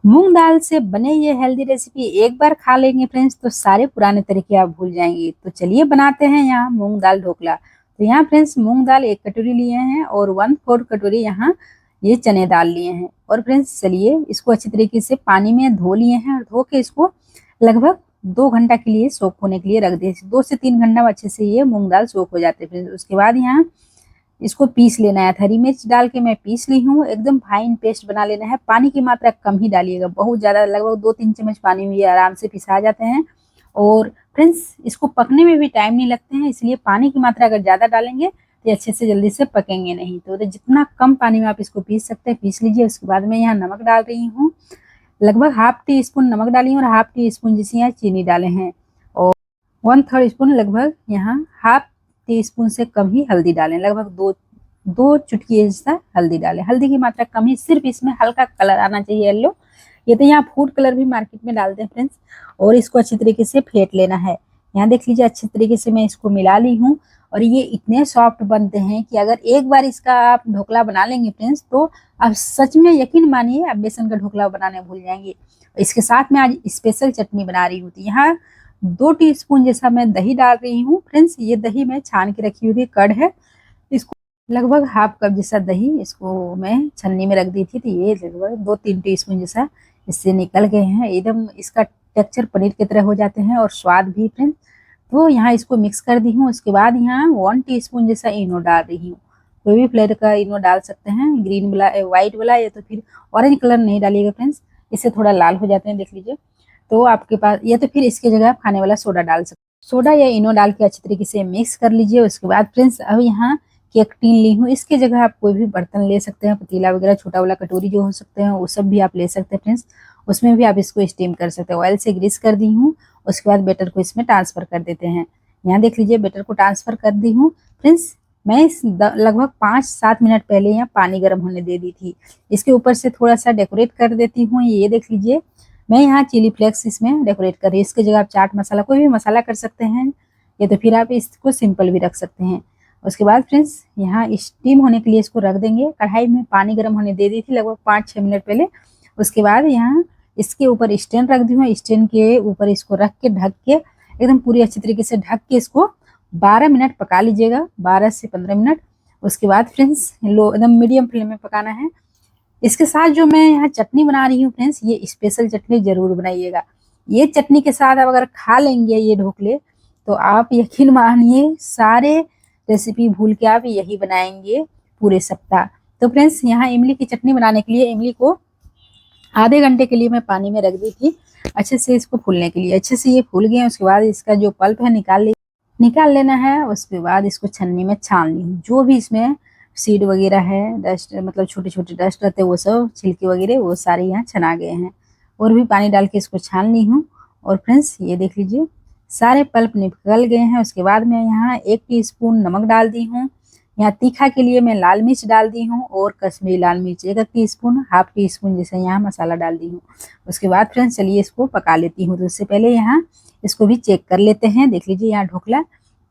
मूंग दाल से बने ये हेल्दी रेसिपी एक बार खा लेंगे फ्रेंड्स तो सारे पुराने तरीके आप भूल जाएंगे। तो चलिए बनाते हैं यहाँ मूंग दाल ढोकला। तो यहाँ फ्रेंड्स मूंग दाल 1 कटोरी लिए हैं और 1/4 कटोरी यहाँ ये चने दाल लिए हैं। और फ्रेंड्स चलिए इसको अच्छी तरीके से पानी में धो लिए हैं और धो के इसको लगभग 2 घंटा के लिए सोख होने के लिए रख दिए। 2 से 3 घंटा में अच्छे से ये मूंग दाल सोख हो जाते हैं फ्रेंड्स। उसके बाद यहाँ इसको पीस लेना है। हरी मिर्च डाल के मैं पीस ली हूँ, एकदम फाइन पेस्ट बना लेना है। पानी की मात्रा कम ही डालिएगा, बहुत ज्यादा लगभग 2-3 चम्मच पानी में ये आराम से पिसा जाते हैं। और फ्रेंड्स इसको पकने में भी टाइम नहीं लगते हैं, इसलिए पानी की मात्रा अगर ज्यादा डालेंगे तो अच्छे से जल्दी से पकेंगे नहीं। तो जितना कम पानी में आप इसको पीस सकते हैं पीस लीजिए। उसके बाद मैं यहाँ नमक डाल रही हूँ, लगभग ½ टी स्पून नमक डाली हूँ और ½ टी स्पून जैसे यहाँ चीनी डाले हैं। और 1/3 स्पून लगभग यहाँ ½ टी स्पून से कम ही हल्दी डालें, लगभग दो चुटकी जैसा हल्दी डालें। हल्दी की मात्रा कम ही, सिर्फ इसमें हल्का कलर आना चाहिए येलो। ये तो यहाँ फूड कलर भी मार्केट में डालते हैं फ्रेंड्स। और इसको अच्छी तरीके से फेंट लेना है। यहाँ देख लीजिए अच्छी तरीके से मैं इसको मिला ली हूँ। और ये इतने सॉफ्ट बनते हैं कि अगर एक बार इसका आप ढोकला बना लेंगे फ्रेंड्स तो आप सच में यकीन मानिए आप बेसन का ढोकला बनाने भूल जाएंगे। इसके साथ में आज स्पेशल चटनी बना रही हूँ। तो यहाँ 2 टीस्पून जैसा मैं दही डाल रही हूँ फ्रेंड्स। ये दही मैं छान के रखी हुई थी, कर्ड है। इसको लगभग ½ कप जैसा दही इसको मैं छन्नी में रख दी थी। तो ये लगभग 2-3 टीस्पून जैसा इससे निकल गए हैं। एकदम इसका टेक्सचर पनीर की तरह हो जाते हैं और स्वाद भी फ्रेंड्स। तो यहाँ इसको मिक्स कर दी हूँ। उसके बाद यहाँ 1 टीस्पून जैसा इनो डाल रही हूँ। कोई भी फ्लेवर का इनो डाल सकते हैं, ग्रीन वाला, व्हाइट वाला, या तो फिर ऑरेंज कलर नहीं डालिएगा फ्रेंड्स, इससे थोड़ा लाल हो जाते हैं, देख लीजिए। तो आपके पास, या तो फिर इसके जगह आप खाने वाला सोडा डाल सकते हैं। सोडा या इनो डाल के अच्छी तरीके से मिक्स कर लीजिए। उसके बाद फ्रेंड्स अब यहाँ केक टीन ली हूँ। इसके जगह आप कोई भी बर्तन ले सकते हैं, पतीला वगैरह, छोटा वाला कटोरी जो हो सकते हैं वो सब भी आप ले सकते हैं फ्रेंड्स। उसमें भी आप इसको स्टीम कर सकते हैं। ऑयल से ग्रीस कर दी हूँ। उसके बाद बैटर को इसमें ट्रांसफर कर देते हैं। यहाँ देख लीजिए बैटर को ट्रांसफर कर दी हूँ फ्रेंड्स। मैं लगभग 5-7 मिनट पहले यहाँ पानी गर्म होने दे दी थी। इसके ऊपर से थोड़ा सा डेकोरेट कर देती हूँ। ये देख लीजिए मैं यहाँ चिली फ्लेक्स इसमें डेकोरेट कर रही हूँ। इसकी जगह आप चाट मसाला, कोई भी मसाला कर सकते हैं, या तो फिर आप इसको सिंपल भी रख सकते हैं। उसके बाद फ्रेंड्स यहाँ स्टीम होने के लिए इसको रख देंगे। कढ़ाई में पानी गर्म होने दे दी थी लगभग 5-6 मिनट पहले। उसके बाद यहाँ इसके ऊपर स्टैंड रख दी हूँ। स्टैंड के ऊपर इसको रख के ढक के एकदम पूरी अच्छी तरीके से ढक के इसको 12 मिनट पका लीजिएगा, 12 से 15 मिनट। उसके बाद फ्रेंड्स लो एकदम मीडियम फ्लेम में पकाना है। इसके साथ जो मैं यहाँ चटनी बना रही हूँ फ्रेंड्स, ये स्पेशल चटनी जरूर बनाइएगा। ये चटनी के साथ आप अगर खा लेंगे ये ढोकले तो आप यकीन मानिए सारे रेसिपी भूल के आप यही बनाएंगे पूरे सप्ताह। तो फ्रेंड्स यहाँ इमली की चटनी बनाने के लिए इमली को आधे घंटे के लिए मैं पानी में रख दी थी अच्छे से इसको फूलने के लिए। अच्छे से ये फूल गए। उसके बाद इसका जो पल्प है निकाल लेना है। उसके बाद इसको छन्नी में छान ली। जो भी इसमें सीड वगैरह है, डस्ट, मतलब छोटे छोटे डस्ट रहते हैं, वो सब छिलके वगैरह वो सारे यहाँ छना गए हैं। और भी पानी डाल के इसको छान ली हूँ। और फ्रेंड्स ये देख लीजिए सारे पल्प निकल गए हैं। उसके बाद मैं यहाँ 1 टीस्पून नमक डाल दी हूँ। यहाँ तीखा के लिए मैं लाल मिर्च डाल दी हूँ और कश्मीरी लाल मिर्च 1 टीस्पून, ½ टीस्पून जैसे यहाँ मसाला डाल दी हूँ। उसके बाद फ्रेंड्स चलिए इसको पका लेती हूँ। तो उससे पहले यहाँ इसको भी चेक कर लेते हैं। देख लीजिए यहाँ ढोकला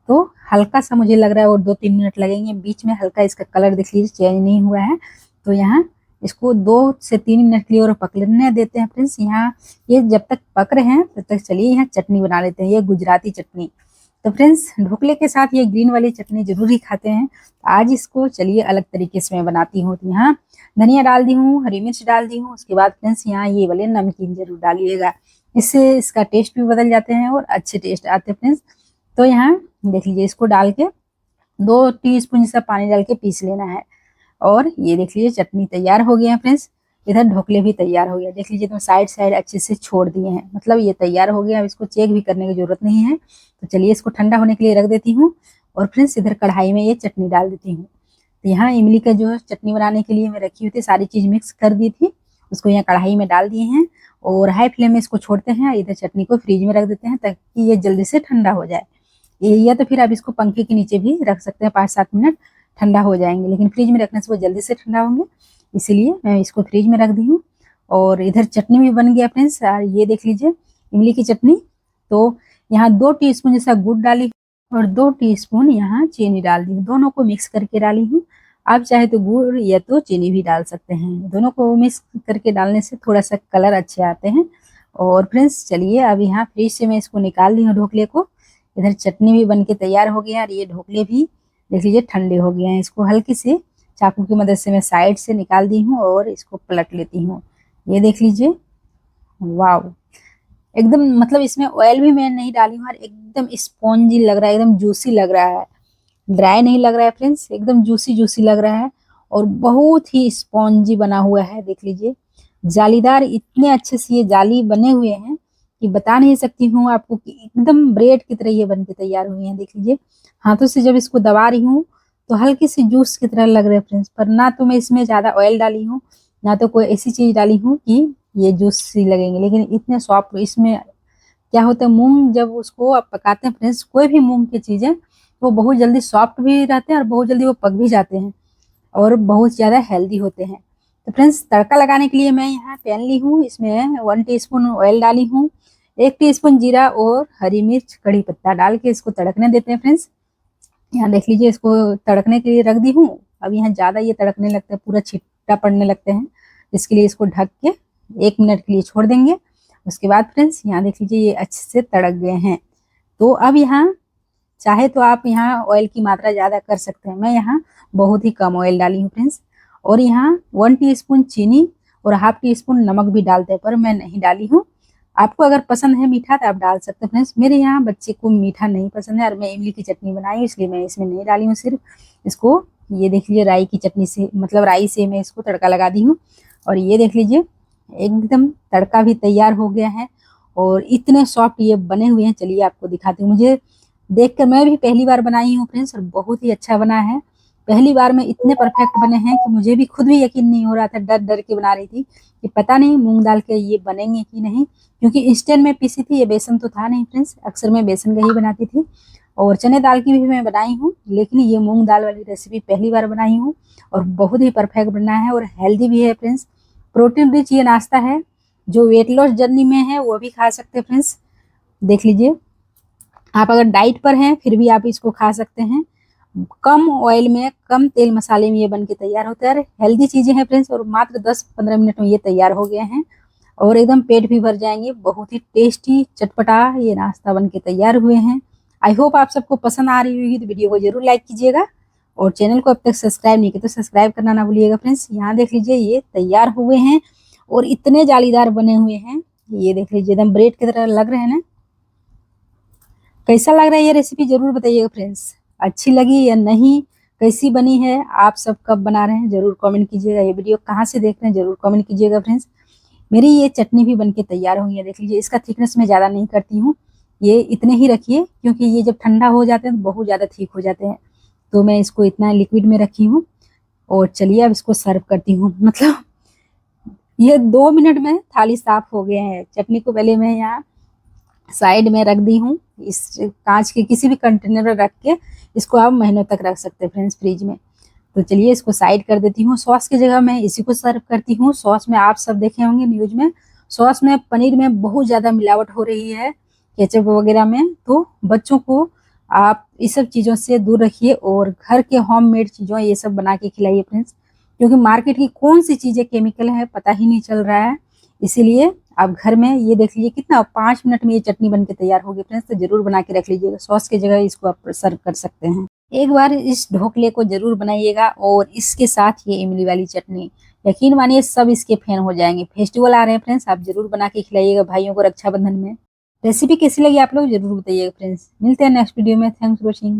तो हल्का सा मुझे लग रहा है और 2-3 मिनट लगेंगे। बीच में हल्का इसका कलर देख लीजिए चेंज नहीं हुआ है। तो यहाँ इसको 2 से 3 मिनट के लिए और पकने देते हैं फ्रेंड्स। यहाँ ये जब तक पक रहे हैं तब तक चलिए यहाँ चटनी बना लेते हैं, ये गुजराती चटनी। तो फ्रेंड्स ढोकले के साथ ये ग्रीन वाली चटनी जरूर ही खाते हैं। आज इसको चलिए अलग तरीके से मैं बनाती हूँ। तो यहाँ धनिया डाल दी हूँ, हरी मिर्च डाल दी हूँ। उसके बाद फ्रेंड्स यहाँ ये वाले नमकीन जरूर डालिएगा, इससे इसका टेस्ट भी बदल जाते हैं और अच्छे टेस्ट आते हैं फ्रेंड्स। तो यहाँ देख लीजिए इसको डाल के 2 टीस्पून जैसा पानी डाल के पीस लेना है। और ये देख लीजिए चटनी तैयार हो गया है फ्रेंड्स। इधर ढोकले भी तैयार हो गया, देख लीजिए तो साइड अच्छे से छोड़ दिए हैं, मतलब ये तैयार हो गया। अब इसको चेक भी करने की जरूरत नहीं है। तो चलिए इसको ठंडा होने के लिए रख देती हूँ। और फ्रेंड्स इधर कढ़ाई में ये चटनी डाल देती हूँ। तो यहाँ इमली का जो चटनी बनाने के लिए मैं रखी हुई थी, सारी चीज मिक्स कर दी थी, उसको यहाँ कढ़ाई में डाल दिए हैं। और हाई फ्लेम में इसको छोड़ते हैं। इधर चटनी को फ्रिज में रख देते हैं ताकि ये जल्दी से ठंडा हो जाए। या तो फिर आप इसको पंखे के नीचे भी रख सकते हैं, 5-7 मिनट ठंडा हो जाएंगे। लेकिन फ्रिज में रखने से वो जल्दी से ठंडा होंगे, इसीलिए मैं इसको फ्रिज में रख दी हूँ। और इधर चटनी भी बन गया फ्रेंड्स। ये देख लीजिए इमली की चटनी। तो यहाँ 2 टीस्पून जैसा गुड़ डाली और 2 टीस्पून यहाँ चीनी डाल दी, दोनों को मिक्स करके डाली हूँ। आप चाहे तो गुड़ या तो चीनी भी डाल सकते हैं। दोनों को मिक्स करके डालने से थोड़ा सा कलर अच्छे आते हैं। और फ्रेंड्स चलिए अब यहाँ फ्रिज से मैं इसको निकाल दी हूँ ढोकले को। इधर चटनी भी बनके तैयार हो गया और ये ढोकले भी देख लीजिए ठंडे हो गए हैं। इसको हल्की से चाकू की मदद से मैं साइड से निकाल दी हूँ और इसको पलट लेती हूँ। ये देख लीजिए, वाव, एकदम मतलब इसमें ऑयल भी मैं नहीं डाली हूँ और एकदम स्पॉन्जी लग रहा है, एकदम जूसी लग रहा है, ड्राई नहीं लग रहा है फ्रेंड्स, एकदम जूसी जूसी लग रहा है और बहुत ही स्पॉन्जी बना हुआ है। देख लीजिए जालीदार, इतने अच्छे से ये जाली बने हुए हैं कि बता नहीं सकती हूँ आपको कि एकदम ब्रेड की तरह ये बन के तैयार हुए हैं। देख लीजिए हाथों से जब इसको दबा रही हूँ तो हल्की सी जूस की तरह लग रहे हैं फ्रेंड्स, पर ना तो मैं इसमें ज्यादा ऑयल डाली हूँ ना तो कोई ऐसी चीज डाली हूँ कि ये जूस सी लगेंगे, लेकिन इतने सॉफ्ट। इसमें क्या होता है, मूंग जब उसको आप पकाते हैं फ्रेंड्स, कोई भी मूंग की चीजें वो बहुत जल्दी सॉफ्ट भी रहते हैं और बहुत जल्दी वो पक भी जाते हैं और बहुत ज़्यादा हेल्दी होते हैं। तो फ्रेंड्स तड़का लगाने के लिए मैं यहाँ पैन ली हूँ, इसमें 1 टीस्पून ऑयल डाली हूँ, 1 टीस्पून जीरा और हरी मिर्च कड़ी पत्ता डाल के इसको तड़कने देते हैं फ्रेंड्स। यहाँ देख लीजिए इसको तड़कने के लिए रख दी हूँ। अब यहाँ ज़्यादा ये तड़कने लगता है, पूरा छिट्टा पड़ने लगते हैं, इसके लिए इसको ढक के 1 मिनट के लिए छोड़ देंगे। उसके बाद फ्रेंड्स यहाँ देख लीजिए ये अच्छे से तड़क गए हैं। तो अब यहाँ चाहे तो आप यहाँ ऑयल की मात्रा ज़्यादा कर सकते हैं, मैं यहाँ बहुत ही कम ऑयल डाली हूँ फ्रेंड्स। और यहाँ 1 टीस्पून चीनी और ½ टीस्पून नमक भी डालते हैं, पर मैं नहीं डाली हूँ। आपको अगर पसंद है मीठा तो आप डाल सकते हैं फ्रेंड्स। मेरे यहाँ बच्चे को मीठा नहीं पसंद है और मैं इमली की चटनी बनाई हूँ इसलिए मैं इसमें नहीं डाली हूँ सिर्फ इसको। ये देख लीजिए राई की चटनी से, मतलब राई से मैं इसको तड़का लगा दी हूँ। और ये देख लीजिए एकदम तड़का भी तैयार हो गया है और इतने सॉफ्ट ये बने हुए हैं। चलिए आपको दिखाती हूँ। मुझे देखकर मैं भी पहली बार बनाई हूँ फ्रेंड्स और बहुत ही अच्छा बना है। पहली बार में इतने परफेक्ट बने हैं कि मुझे भी खुद भी यकीन नहीं हो रहा था, डर डर के बना रही थी कि पता नहीं मूंग दाल के ये बनेंगे कि नहीं, क्योंकि इंस्टेंट में पीसी थी, ये बेसन तो था नहीं फ्रेंड्स। अक्सर मैं बेसन का ही बनाती थी और चने दाल की भी मैं बनाई हूँ, लेकिन ये मूंग दाल वाली रेसिपी पहली बार बनाई हूँ और बहुत ही परफेक्ट बना है और हेल्दी भी है फ्रेंड्स। प्रोटीन रिच ये नाश्ता है, जो वेट लॉस जर्नी में है वो भी खा सकते हैं फ्रेंड्स। देख लीजिए आप अगर डाइट पर हैं फिर भी आप इसको खा सकते हैं। कम ऑयल में कम तेल मसाले में ये बन के तैयार होता है। हेल्दी चीजें हैं फ्रेंड्स और मात्र 10-15 मिनट में ये तैयार हो गए हैं और एकदम पेट भी भर जाएंगे। बहुत ही टेस्टी चटपटा ये नाश्ता बन के तैयार हुए हैं। आई होप आप सबको पसंद आ रही होगी, तो वीडियो को जरूर लाइक कीजिएगा और चैनल को अब तक सब्सक्राइब नहीं किया तो सब्सक्राइब करना ना भूलिएगा फ्रेंड्स। यहाँ देख लीजिए ये तैयार हुए हैं और इतने जालीदार बने हुए हैं, ये देख लीजिए एकदम ब्रेड की तरह लग रहे हैं ना। कैसा लग रहा है ये रेसिपी जरूर बताइएगा फ्रेंड्स, अच्छी लगी या नहीं, कैसी बनी है, आप सब कब बना रहे हैं जरूर कमेंट कीजिएगा। ये वीडियो कहाँ से देख रहे हैं जरूर कमेंट कीजिएगा फ्रेंड्स। मेरी ये चटनी भी बनके तैयार हो गई है। देख लीजिए इसका थिकनेस मैं ज़्यादा नहीं करती हूँ, ये इतने ही रखिए क्योंकि ये जब ठंडा हो जाते हैं तो बहुत ज़्यादा थिक हो जाते हैं, तो मैं इसको इतना लिक्विड में रखी हूँ। और चलिए अब इसको सर्व करती हूँ। मतलब ये 2 मिनट में थाली साफ हो गया है। चटनी को पहले मैं यहाँ साइड में रख दी हूँ, इस कांच के किसी भी कंटेनर में रख के इसको आप महीनों तक रख सकते हैं फ्रेंड्स फ्रिज में। तो चलिए इसको साइड कर देती हूँ। सॉस की जगह मैं इसी को सर्व करती हूँ। सॉस में आप सब देखे होंगे न्यूज में, सॉस में पनीर में बहुत ज़्यादा मिलावट हो रही है, केचप वगैरह में। तो बच्चों को आप इस सब चीज़ों से दूर रखिए और घर के होममेड चीज़ों ये सब बना के खिलाइए फ्रेंड्स, क्योंकि मार्केट की कौन सी चीज़ें केमिकल है पता ही नहीं चल रहा है। इसीलिए आप घर में ये देख लीजिए कितना 5 मिनट में ये चटनी बनके तैयार होगी फ्रेंड्स, तो जरूर बना के रख लीजिएगा। सॉस की जगह इसको आप सर्व कर सकते हैं। एक बार इस ढोकले को जरूर बनाइएगा और इसके साथ ये इमली वाली चटनी, यकीन मानिए सब इसके फैन हो जाएंगे। फेस्टिवल आ रहे हैं फ्रेंड्स, आप जरूर बना के खिलाइएगा भाइयों को रक्षाबंधन में। रेसिपी कैसी लगी आप लोग जरूर बताइएगा फ्रेंड्स। मिलते हैं नेक्स्ट वीडियो में। Thanks for watching.